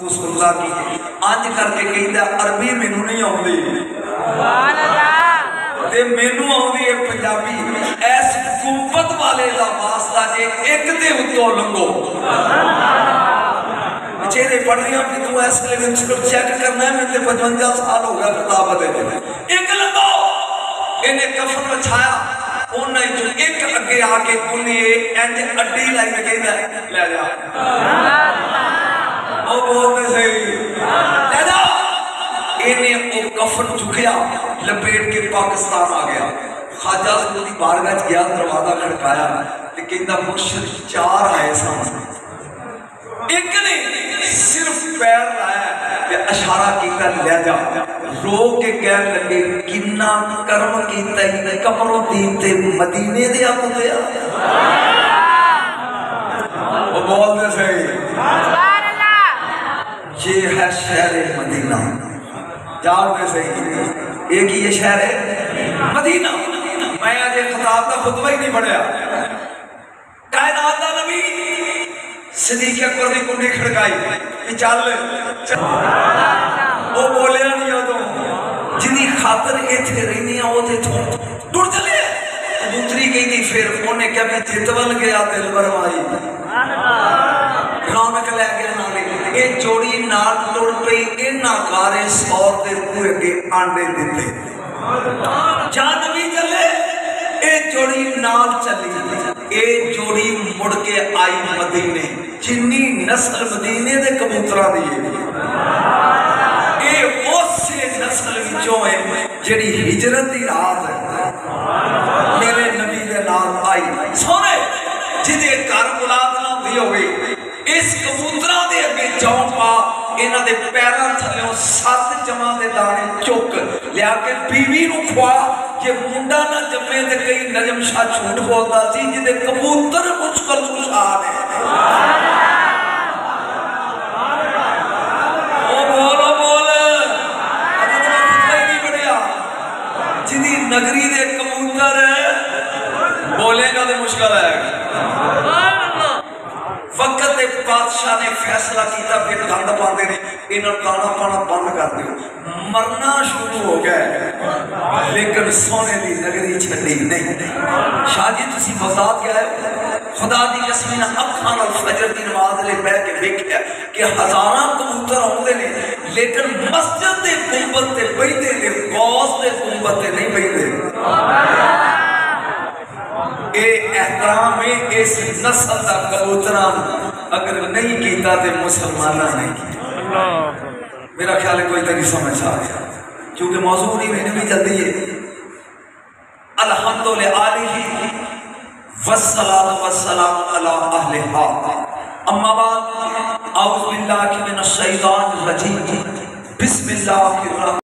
सुनता की अंज करके कहता अरबी मैनू नहीं आती मैनू आती है पंजाबी। इस गुंबद वाले का वास्ता जे एक दे उत्तों लंघो चेहरे पढ़ रही हूँ तू इस चेक करना है मेरे 55 साल हो गया किताब एक लंघो इन्हें कफन बछाया उन्हें एक अगे आके उन्हें इंज अड्डी लाई में कहता ले जा बोलते सही ले जाओ इन्हें वो कफन चुकया लपेट के पाकिस्तान आ गया। ख्वाजा की बारगाह गया दरवाजा खड़काया तो कहता मुर्शिद 4 आए सामने एक ने सिर्फ पैर लाया इशारा किया ले जा रो के कह लगे किन्ना कर्म किया कमरुद्दीन ते मदीने दे आते वो बोलते सही ये है शहर मदीना जानते सही एक ही ये शहर है मदीना। मैं आज खिताब का खुतबा ही नहीं पढ़िया कायनात दा नबी सिद्दीक़ अकबर ने कुंडी खड़काई कि चल वो बोलिया नहीं उदों जिनी खातर इत्थे रहनी है वो टुर चले दूसरी गई फिर उन्हें क्या मैं चितवल गया दिल बरवाई रौनक लै गया नाले ये जोड़ी नाल टुर पई इन्हां कारे 100 दे पूरे के आंडे दिते जान नबी चले ये जोड़ी नाल चली ये जोड़ी मुड़ के आई मदीने जिन्नी नस्ल मदीने दे कबूतरा दी ये उसे नस्ल विचों है जेड़ी हिजरत दी रात मेरे नबी दे नाल आई सोने जिदे घर औलाद ना दी होवे इस कबूतरा दे अगे जाऊं पा इन्हां दे पैरां थल्लों 7 जमां दे दाने चुक लिया के बीवी नूं खवा जे मुंडा ना जम्मे ते कई नजम शाह झूठ बोलदा सी जिदे कबूतर मुश्किल कुशा ने ओ बोल अजे तो खुद नहीं बढ़िया जिदी नगरी दे कबूतर बोलेगा तो मुश्किल है। वक्त बादशाह ने फैसला किया फिर गंद पाते ने इन्हों गाना पाना बंद कर दो मरना शुरू हो गया लेकिन सोने की नगरी छड़ी नहीं। शाह जी तुसी बगदाद गए खुदा दी कसम ना अखां नाल फजर दी नमाज ले बैठ के देखिया कि हजारां कबूतर आउंदे ने लेकिन मस्जिद दे गुंबद ते बैठे ने गौस दे गुंबद ते नहीं बैठे। ये एहतराम है इस नस्ल का कबूतरा अगर नहीं किया तो मुसलमान नहीं किया। मेरा ख्याल है कोई तरी समझ आ गया क्योंकि मौजूद ही मैंने भी जल्दी है अल्हम्दुलिल्लाह आलिही वस्सलातु वस्सलाम अला अहलिहा अम्मा बाद औज़ु बिल्लाहि मिनश शैतानिर रजीम बिस्मिल्लाहिर